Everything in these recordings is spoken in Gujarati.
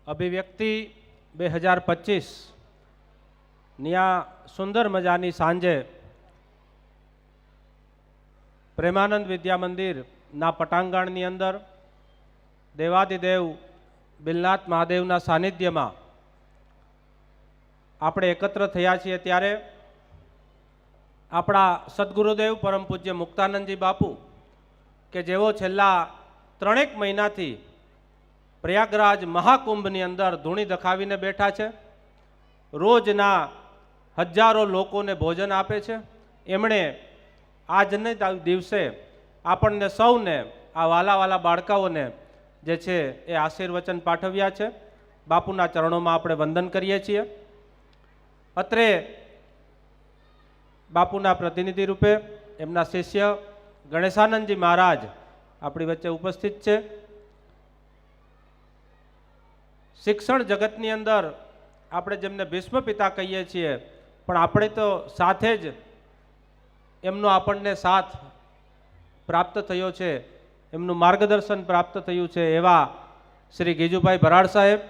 અભિવ્યક્તિ 2025 ન્યા સુંદર મજાની સાંજે પ્રેમાનંદ વિદ્યા મંદિરના પટાંગણની અંદર દેવાદિદેવ બિલનાથ મહાદેવના સાનિધ્યમાં આપણે એકત્ર થયા છીએ ત્યારે આપણા સદગુરુદેવ પરમ પૂજ્ય મુક્તાનંદજી બાપુ કે જેઓ છેલ્લા 3 મહિનાથી પ્રયાગરાજ મહાકુંભની અંદર ધૂણી દખાવીને બેઠા છે, રોજના હજારો લોકોને ભોજન આપે છે, એમણે આજને દિવસે આપણને સૌને આ વાલા બાળકાઓને જે છે એ આશીર્વચન પાઠવ્યા છે. બાપુના ચરણોમાં આપણે વંદન કરીએ છીએ. અત્રે બાપુના પ્રતિનિધિ રૂપે એમના શિષ્ય ગણેશાનંદજી મહારાજ આપણી વચ્ચે ઉપસ્થિત છે. શિક્ષણ જગતની અંદર આપણે જેમને ભીષ્મ પિતા કહીએ છીએ, પણ આપણે તો સાથે જ એમનો આપણને સાથ પ્રાપ્ત થયો છે, એમનું માર્ગદર્શન પ્રાપ્ત થયું છે એવા શ્રી ગીજુભાઈ ભરાડ સાહેબ,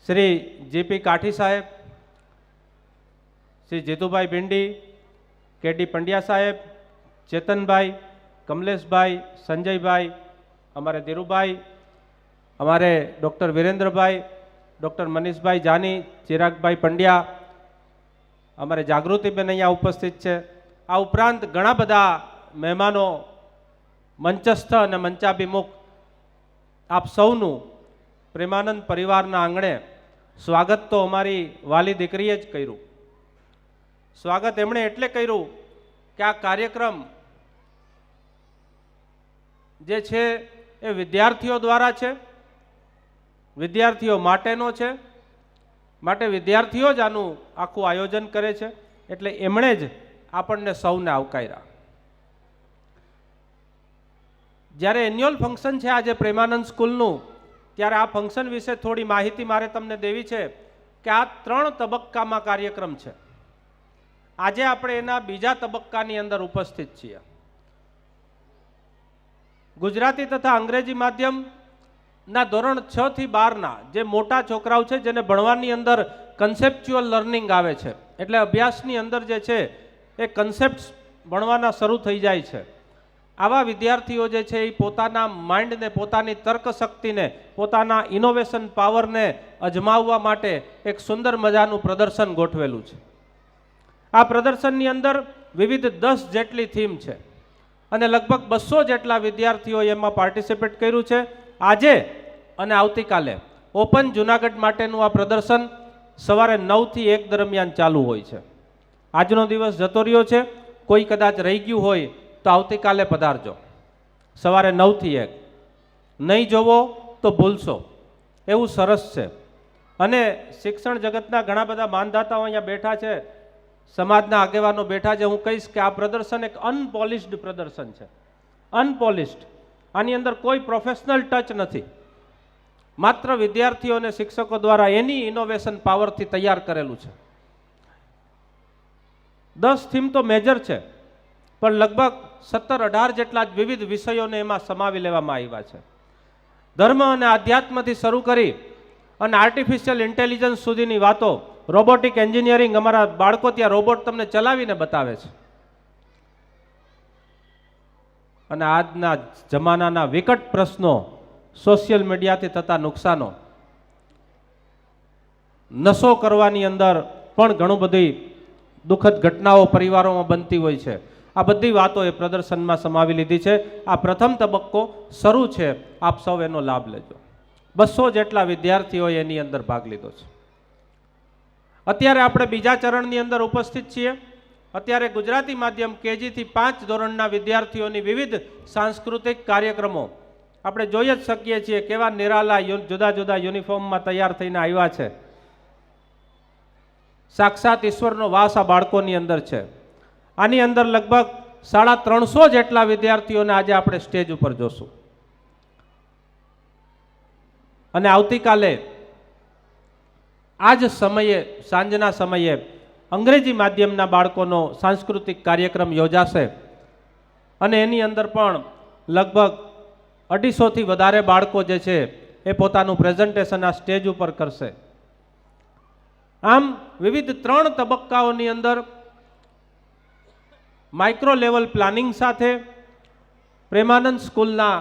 શ્રી જીપી કાઠી સાહેબ, શ્રી જીતુભાઈ ભિંડી, કેડી પંડ્યા સાહેબ, ચેતનભાઈ, કમલેશભાઈ, સંજયભાઈ, અમારે ધીરુભાઈ, અમારે ડૉક્ટર વીરેન્દ્રભાઈ, ડૉક્ટર મનીષભાઈ જાની, ચિરાગભાઈ પંડ્યા, અમારે જાગૃતિબેન અહીંયા ઉપસ્થિત છે. આ ઉપરાંત ઘણા બધા મહેમાનો મંચસ્થ અને મંચાભિમુખ આપ સૌનું પ્રેમાનંદ પરિવારના આંગણે સ્વાગત તો અમારી વાલી દીકરીએ જ કર્યું. સ્વાગત એમણે એટલે કર્યું કે આ કાર્યક્રમ જે છે એ વિદ્યાર્થીઓ દ્વારા છે, વિદ્યાર્થીઓ માટેનો છે, માટે વિદ્યાર્થીઓ જ આનું આખું આયોજન કરે છે, એટલે એમણે જ આપણને સૌને આવકાર્યા. જ્યારે એન્યુઅલ ફંક્શન છે આજે પ્રેમાનંદ સ્કૂલનું, ત્યારે આ ફંક્શન વિશે થોડી માહિતી મારે તમને દેવી છે કે આ 3 તબક્કામાં કાર્યક્રમ છે. આજે આપણે એના બીજા તબક્કાની અંદર ઉપસ્થિત છીએ. ગુજરાતી તથા અંગ્રેજી માધ્યમના ધોરણ 6 થી 12ના જે મોટા છોકરાઓ છે, જેને ભણવાની અંદર કન્સેપ્ચ્યુઅલ લર્નિંગ આવે છે, એટલે અભ્યાસની અંદર જે છે એ કન્સેપ્ટ્સ ભણવાના શરૂ થઈ જાય છે, આવા વિદ્યાર્થીઓ જે છે એ પોતાના માઇન્ડને, પોતાની તર્ક શક્તિને, પોતાના ઇનોવેશન પાવરને અજમાવવા માટે એક સુંદર મજાનું પ્રદર્શન ગોઠવેલું છે. આ પ્રદર્શનની અંદર વિવિધ 10 જેટલી થીમ છે અને લગભગ 200 જેટલા વિદ્યાર્થીઓએ એમાં પાર્ટિસિપેટ કર્યું છે. આજે અને આવતીકાલે ઓપન જુનાગઢ માટેનું આ પ્રદર્શન સવારે 9 થી 1 દરમિયાન ચાલુ હોય છે. આજનો દિવસ જતો રહ્યો છે, કોઈ કદાચ રહી ગયું હોય તો આવતીકાલે પધારજો સવારે 9 થી 1. નહીં જોવો તો ભૂલશો એવું સરસ છે. અને શિક્ષણ જગતના ઘણા બધા માનદાતાઓ અહીંયા બેઠા છે, સમાજના આગેવાનો બેઠા છે. હું કહીશ કે આ પ્રદર્શન એક અનપોલિશ્ડ પ્રદર્શન છે, અનપોલિશ્ડ. આની અંદર કોઈ પ્રોફેશનલ ટચ નથી, માત્ર વિદ્યાર્થીઓ અને શિક્ષકો દ્વારા એની ઇનોવેશન પાવરથી તૈયાર કરેલું છે. 10 થીમ તો મેજર છે, પણ લગભગ 17-18 જેટલા વિવિધ વિષયોને એમાં સમાવી લેવામાં આવ્યા છે. ધર્મ અને આધ્યાત્મથી શરૂ કરી અને આર્ટિફિશિયલ ઇન્ટેલિજન્સ સુધીની વાતો, રોબોટિક એન્જિનિયરિંગ, અમારા બાળકો ત્યાં રોબોટ તમને ચલાવીને બતાવે છે. અને આજના જમાનાના વિકટ પ્રશ્નો, સોશિયલ મીડિયાથી થતા નુકસાનો, નશો કરવાની અંદર પણ ઘણું બધી દુઃખદ ઘટનાઓ પરિવારોમાં બનતી હોય છે. આ બધી વાતો એ પ્રદર્શનમાં સમાવી લીધી છે. આ પ્રથમ તબક્કો શરૂ છે, આપ સૌ એનો લાભ લેજો. 200 જેટલા વિદ્યાર્થીઓએ એની અંદર ભાગ લીધો છે. અત્યારે આપણે બીજા ચરણની અંદર ઉપસ્થિત છીએ. અત્યારે ગુજરાતી માધ્યમ KG થી 5 ધોરણના વિદ્યાર્થીઓની વિવિધ સાંસ્કૃતિક કાર્યક્રમો આપણે જોઈ જ શકીએ છીએ. કેવા નિરાલા જુદા જુદા યુનિફોર્મમાં તૈયાર થઈને આવ્યા છે. સાક્ષાત ઈશ્વરનો વાસ આ બાળકોની અંદર છે. આની અંદર લગભગ 350 જેટલા વિદ્યાર્થીઓને આજે આપણે સ્ટેજ ઉપર જોશું. અને આવતીકાલે આ જ સમયે, સાંજના સમયે અંગ્રેજી માધ્યમના બાળકોનો સાંસ્કૃતિક કાર્યક્રમ યોજાશે અને એની અંદર પણ લગભગ 250થી વધારે બાળકો જે છે એ પોતાનું પ્રેઝન્ટેશન આ સ્ટેજ ઉપર કરશે. આમ વિવિધ 3 તબક્કાઓની અંદર માઇક્રો લેવલ પ્લાનિંગ સાથે પ્રેમાનંદ સ્કૂલના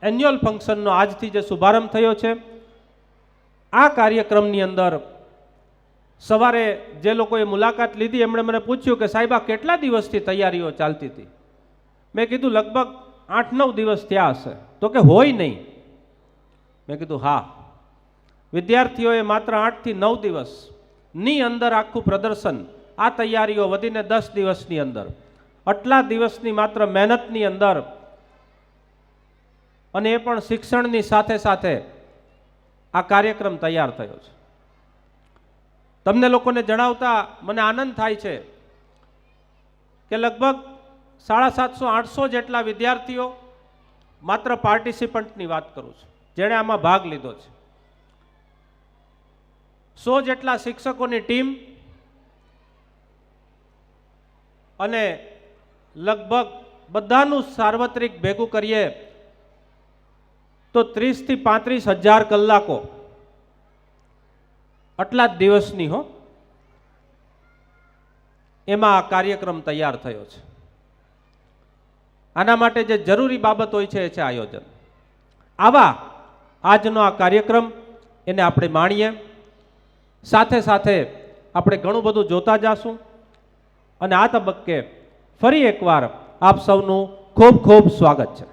એન્યુઅલ ફંક્શનનો આજથી જે શુભારંભ થયો છે, આ કાર્યક્રમની અંદર સવારે જે લોકોએ મુલાકાત લીધી એમણે મને પૂછ્યું કે સાહેબ આ કેટલા દિવસથી તૈયારીઓ ચાલતી હતી? મેં કીધું લગભગ 8-9 દિવસ થયા હશે. તો કે હોય નહીં. મેં કીધું હા, વિદ્યાર્થીઓએ માત્ર 8થી 9 દિવસની અંદર આખું પ્રદર્શન, આ તૈયારીઓ વધીને 10 દિવસની અંદર, આટલા દિવસની માત્ર મહેનતની અંદર, અને એ પણ શિક્ષણની સાથે સાથે આ કાર્યક્રમ તૈયાર થયો છે. તમને લોકોને જણાવતા મને આનંદ થાય છે કે લગભગ 750-800 જેટલા વિદ્યાર્થીઓ, માત્ર પાર્ટિસિપન્ટની વાત કરું છું, જેણે આમાં ભાગ લીધો છે, 100 જેટલા શિક્ષકોની ટીમ અને લગભગ બધાનું સાર્વત્રિક ભેગું કરીએ તો 30થી 35 હજાર કલાકો, આટલા જ દિવસની એમાં આ કાર્યક્રમ તૈયાર થયો છે. આના માટે જે જરૂરી બાબત હોય છે એ છે આયોજન. આવા આજનો આ કાર્યક્રમ એને આપણે માણીએ, સાથે સાથે આપણે ઘણું બધું જોતા જાશું. અને આ તબક્કે ફરી એકવાર આપ સૌનું ખૂબ ખૂબ સ્વાગત છે.